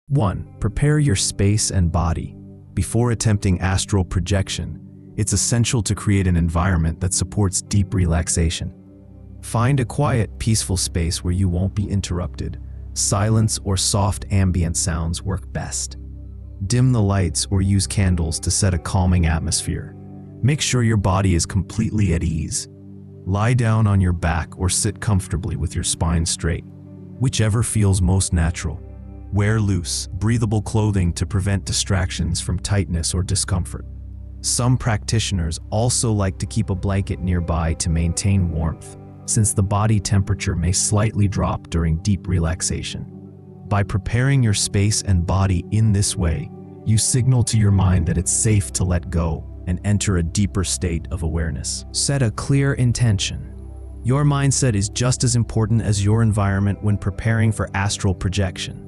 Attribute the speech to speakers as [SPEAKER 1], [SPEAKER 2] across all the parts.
[SPEAKER 1] 1. Prepare your space and body. Before attempting astral projection, it's essential to create an environment that supports deep relaxation. Find a quiet, peaceful space where you won't be interrupted. Silence or soft ambient sounds work best. Dim the lights or use candles to set a calming atmosphere. Make sure your body is completely at ease. Lie down on your back or sit comfortably with your spine straight, whichever feels most natural. Wear loose, breathable clothing to prevent distractions from tightness or discomfort. Some practitioners also like to keep a blanket nearby to maintain warmth, since the body temperature may slightly drop during deep relaxation. By preparing your space and body in this way, you signal to your mind that it's safe to let go and enter a deeper state of awareness. Set a clear intention. Your mindset is just as important as your environment when preparing for astral projection.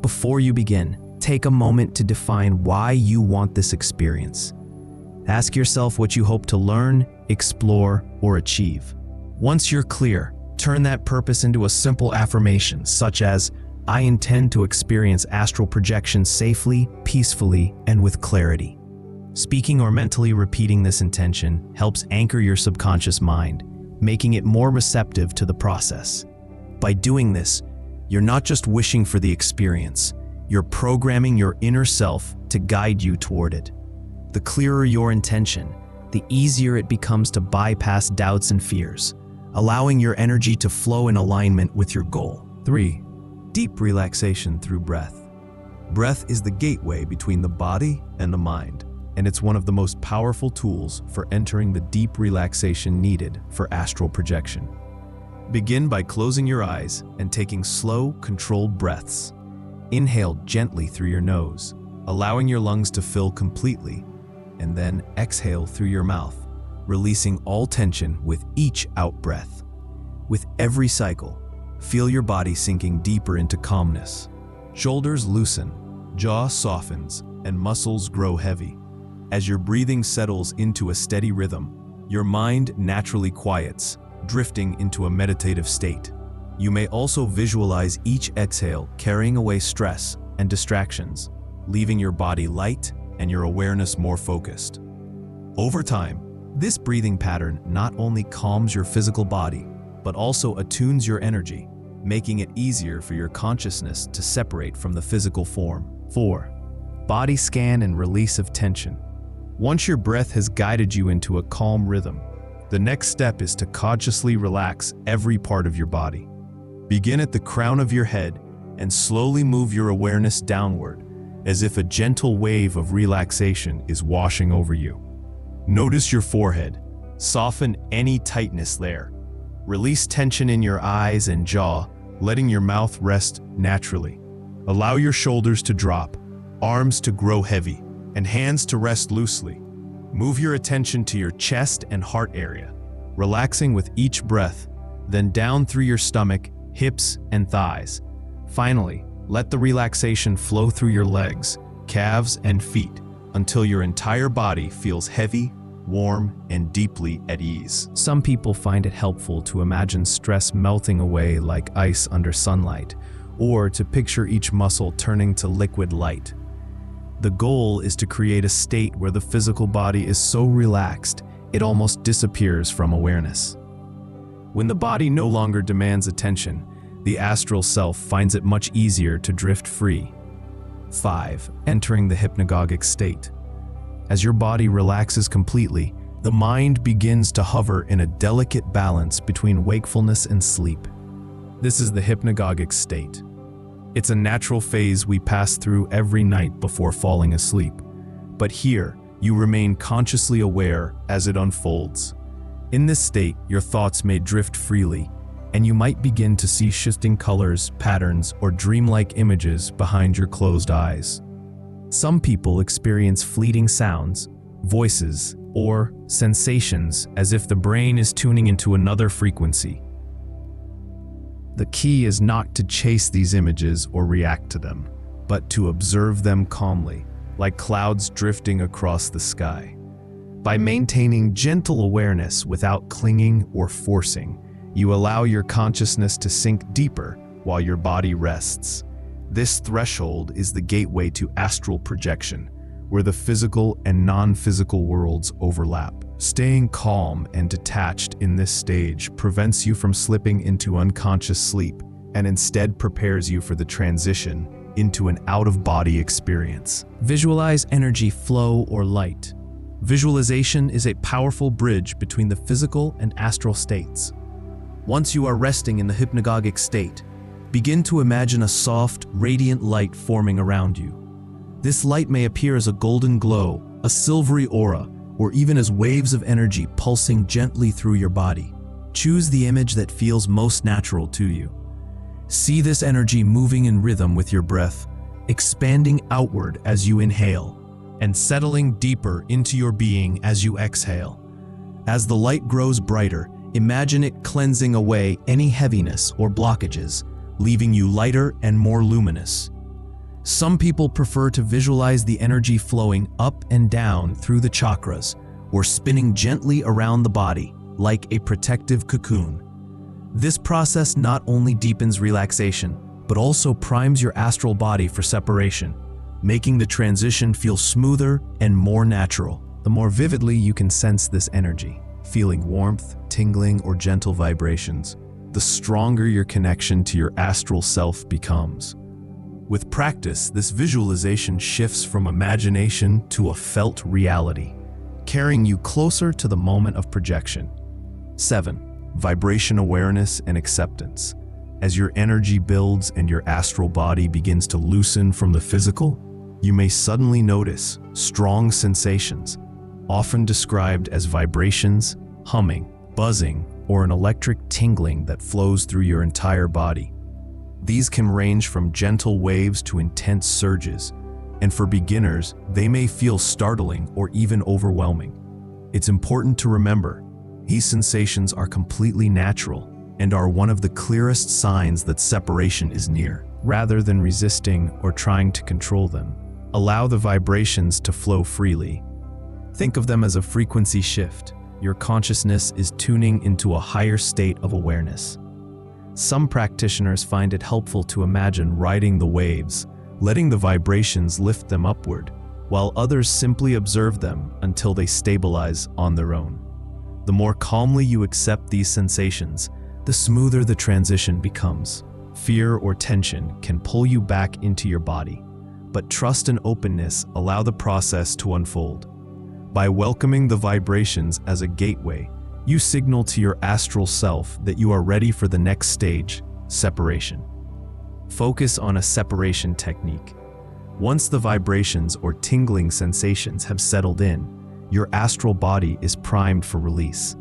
[SPEAKER 1] Before you begin, take a moment to define why you want this experience. Ask yourself what you hope to learn, explore, or achieve. Once you're clear, turn that purpose into a simple affirmation, such as, "I intend to experience astral projection safely, peacefully, and with clarity." Speaking or mentally repeating this intention helps anchor your subconscious mind, making it more receptive to the process. By doing this, you're not just wishing for the experience, you're programming your inner self to guide you toward it. The clearer your intention, the easier it becomes to bypass doubts and fears, allowing your energy to flow in alignment with your goal. 3. Deep relaxation through breath. Breath is the gateway between the body and the mind, and it's one of the most powerful tools for entering the deep relaxation needed for astral projection. Begin by closing your eyes and taking slow, controlled breaths. Inhale gently through your nose, allowing your lungs to fill completely, and then exhale through your mouth, releasing all tension with each out-breath. With every cycle, feel your body sinking deeper into calmness. Shoulders loosen, jaw softens, and muscles grow heavy. As your breathing settles into a steady rhythm, your mind naturally quiets, drifting into a meditative state. You may also visualize each exhale carrying away stress and distractions, leaving your body light and your awareness more focused. Over time, this breathing pattern not only calms your physical body, but also attunes your energy, making it easier for your consciousness to separate from the physical form. 4. Body scan and release of tension. Once your breath has guided you into a calm rhythm, the next step is to consciously relax every part of your body. Begin at the crown of your head and slowly move your awareness downward, as if a gentle wave of relaxation is washing over you. Notice your forehead. Soften any tightness there. Release tension in your eyes and jaw, letting your mouth rest naturally. Allow your shoulders to drop, arms to grow heavy, and hands to rest loosely. Move your attention to your chest and heart area, relaxing with each breath, then down through your stomach, hips, and thighs. Finally, let the relaxation flow through your legs, calves, and feet until your entire body feels heavy, warm, and deeply at ease. Some people find it helpful to imagine stress melting away like ice under sunlight, or to picture each muscle turning to liquid light. The goal is to create a state where the physical body is so relaxed, it almost disappears from awareness. When the body no longer demands attention, the astral self finds it much easier to drift free. 5. Entering the hypnagogic state. As your body relaxes completely, the mind begins to hover in a delicate balance between wakefulness and sleep. This is the hypnagogic state. It's a natural phase we pass through every night before falling asleep. But here, you remain consciously aware as it unfolds. In this state, your thoughts may drift freely, and you might begin to see shifting colors, patterns, or dreamlike images behind your closed eyes. Some people experience fleeting sounds, voices, or sensations as if the brain is tuning into another frequency. The key is not to chase these images or react to them, but to observe them calmly, like clouds drifting across the sky. By maintaining gentle awareness without clinging or forcing, you allow your consciousness to sink deeper while your body rests. This threshold is the gateway to astral projection, where the physical and non-physical worlds overlap. Staying calm and detached in this stage prevents you from slipping into unconscious sleep and instead prepares you for the transition into an out-of-body experience. Visualize energy flow or light. Visualization is a powerful bridge between the physical and astral states. Once you are resting in the hypnagogic state, begin to imagine a soft, radiant light forming around you. This light may appear as a golden glow, a silvery aura, or even as waves of energy pulsing gently through your body. Choose the image that feels most natural to you. See this energy moving in rhythm with your breath, expanding outward as you inhale, and settling deeper into your being as you exhale. As the light grows brighter, imagine it cleansing away any heaviness or blockages, leaving you lighter and more luminous. Some people prefer to visualize the energy flowing up and down through the chakras or spinning gently around the body like a protective cocoon. This process not only deepens relaxation, but also primes your astral body for separation, making the transition feel smoother and more natural. The more vividly you can sense this energy, feeling warmth, tingling, or gentle vibrations, the stronger your connection to your astral self becomes. With practice, this visualization shifts from imagination to a felt reality, carrying you closer to the moment of projection. 7. Vibration awareness and acceptance. As your energy builds and your astral body begins to loosen from the physical, you may suddenly notice strong sensations, often described as vibrations, humming, buzzing, or an electric tingling that flows through your entire body. These can range from gentle waves to intense surges, and for beginners, they may feel startling or even overwhelming. It's important to remember, these sensations are completely natural and are one of the clearest signs that separation is near. Rather than resisting or trying to control them, allow the vibrations to flow freely. Think of them as a frequency shift. Your consciousness is tuning into a higher state of awareness. Some practitioners find it helpful to imagine riding the waves, letting the vibrations lift them upward, while others simply observe them until they stabilize on their own. The more calmly you accept these sensations, the smoother the transition becomes. Fear or tension can pull you back into your body, but trust and openness allow the process to unfold. By welcoming the vibrations as a gateway, you signal to your astral self that you are ready for the next stage, separation. Focus on a separation technique. Once the vibrations or tingling sensations have settled in, your astral body is primed for release.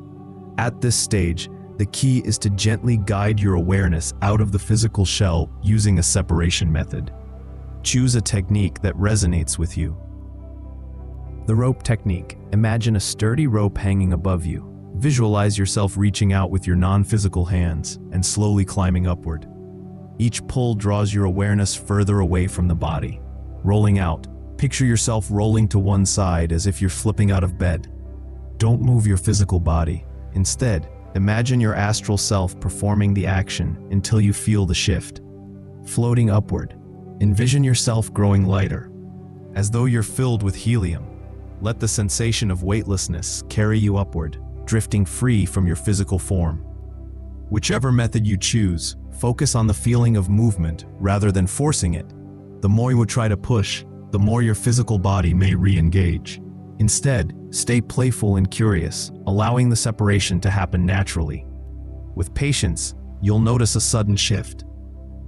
[SPEAKER 1] At this stage, the key is to gently guide your awareness out of the physical shell using a separation method. Choose a technique that resonates with you. The rope technique. Imagine a sturdy rope hanging above you. Visualize yourself reaching out with your non-physical hands and slowly climbing upward. Each pull draws your awareness further away from the body. Rolling out. Picture yourself rolling to one side as if you're flipping out of bed. Don't move your physical body. Instead, imagine your astral self performing the action until you feel the shift. Floating upward. Envision yourself growing lighter, as though you're filled with helium. Let the sensation of weightlessness carry you upward, drifting free from your physical form. Whichever method you choose, focus on the feeling of movement rather than forcing it. The more you try to push, the more your physical body may re-engage. Instead, stay playful and curious, allowing the separation to happen naturally. With patience, you'll notice a sudden shift.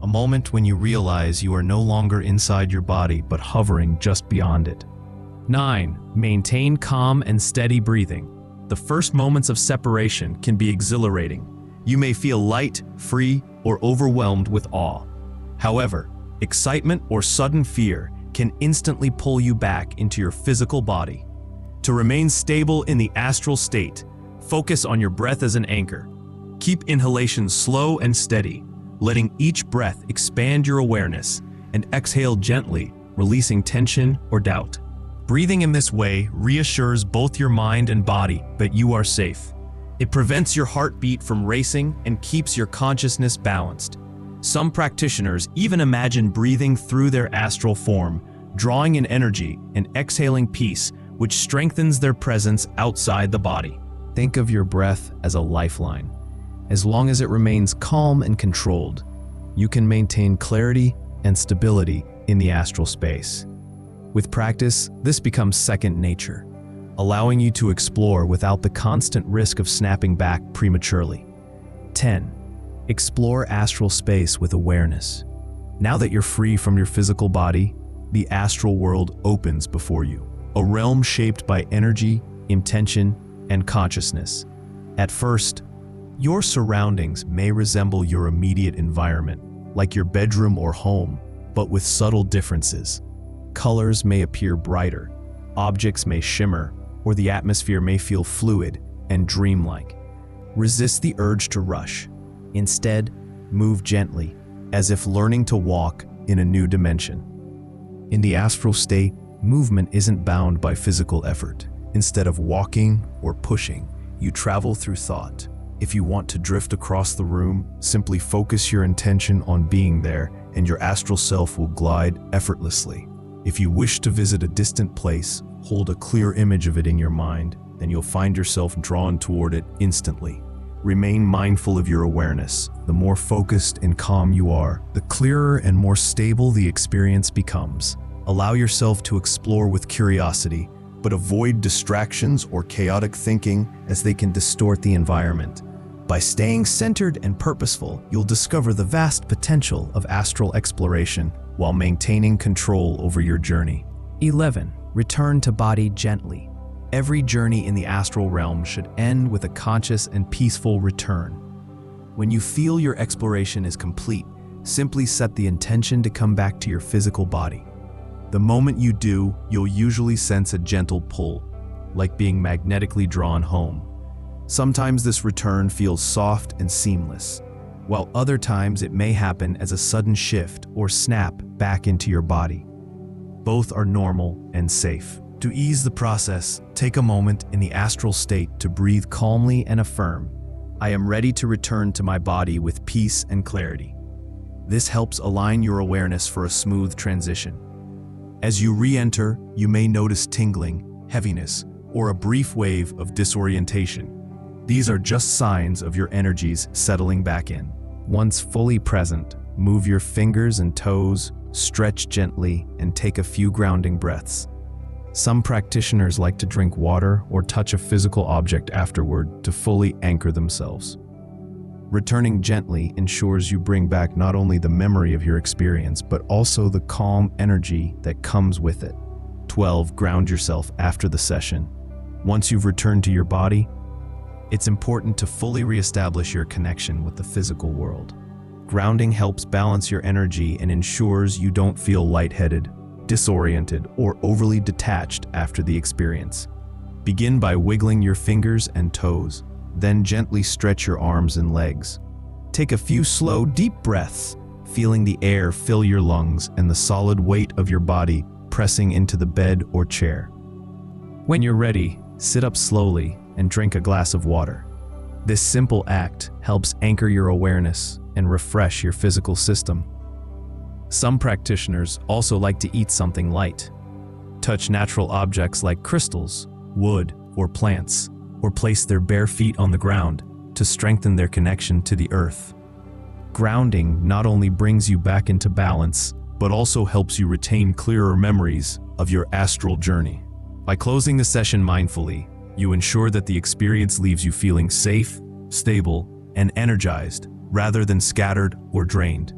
[SPEAKER 1] A moment when you realize you are no longer inside your body but hovering just beyond it. 9. Maintain calm and steady breathing. The first moments of separation can be exhilarating. You may feel light, free, or overwhelmed with awe. However, excitement or sudden fear can instantly pull you back into your physical body. To remain stable in the astral state, focus on your breath as an anchor. Keep inhalation slow and steady, letting each breath expand your awareness, and exhale gently, releasing tension or doubt. Breathing in this way reassures both your mind and body that you are safe. It prevents your heartbeat from racing and keeps your consciousness balanced. Some practitioners even imagine breathing through their astral form, drawing in energy and exhaling peace, which strengthens their presence outside the body. Think of your breath as a lifeline. As long as it remains calm and controlled, you can maintain clarity and stability in the astral space. With practice, this becomes second nature, allowing you to explore without the constant risk of snapping back prematurely. 10. Explore astral space with awareness. Now that you're free from your physical body, the astral world opens before you, a realm shaped by energy, intention, and consciousness. At first, your surroundings may resemble your immediate environment, like your bedroom or home, but with subtle differences. Colors may appear brighter, objects may shimmer, or the atmosphere may feel fluid and dreamlike. Resist the urge to rush. Instead, move gently, as if learning to walk in a new dimension. In the astral state, movement isn't bound by physical effort. Instead of walking or pushing, you travel through thought. If you want to drift across the room, simply focus your intention on being there, and your astral self will glide effortlessly. If you wish to visit a distant place, hold a clear image of it in your mind, then you'll find yourself drawn toward it instantly. Remain mindful of your awareness. The more focused and calm you are, the clearer and more stable the experience becomes. Allow yourself to explore with curiosity, but avoid distractions or chaotic thinking, as they can distort the environment. By staying centered and purposeful, you'll discover the vast potential of astral exploration while maintaining control over your journey. 11. Return to body gently. Every journey in the astral realm should end with a conscious and peaceful return. When you feel your exploration is complete, simply set the intention to come back to your physical body. The moment you do, you'll usually sense a gentle pull, like being magnetically drawn home. Sometimes this return feels soft and seamless, while other times it may happen as a sudden shift or snap back into your body. Both are normal and safe. To ease the process, take a moment in the astral state to breathe calmly and affirm, "I am ready to return to my body with peace and clarity." This helps align your awareness for a smooth transition. As you re-enter, you may notice tingling, heaviness, or a brief wave of disorientation. These are just signs of your energies settling back in. Once fully present, move your fingers and toes, stretch gently, and take a few grounding breaths. Some practitioners like to drink water or touch a physical object afterward to fully anchor themselves. Returning gently ensures you bring back not only the memory of your experience, but also the calm energy that comes with it. 12. Ground yourself after the session. Once you've returned to your body, it's important to fully reestablish your connection with the physical world. Grounding helps balance your energy and ensures you don't feel lightheaded, disoriented, or overly detached after the experience. Begin by wiggling your fingers and toes, then gently stretch your arms and legs. Take a few slow, deep breaths, feeling the air fill your lungs and the solid weight of your body pressing into the bed or chair. When you're ready, sit up slowly and drink a glass of water. This simple act helps anchor your awareness and refresh your physical system. Some practitioners also like to eat something light. Touch natural objects like crystals, wood, or plants, or place their bare feet on the ground to strengthen their connection to the earth. Grounding not only brings you back into balance, but also helps you retain clearer memories of your astral journey. By closing the session mindfully, you ensure that the experience leaves you feeling safe, stable, and energized, rather than scattered or drained.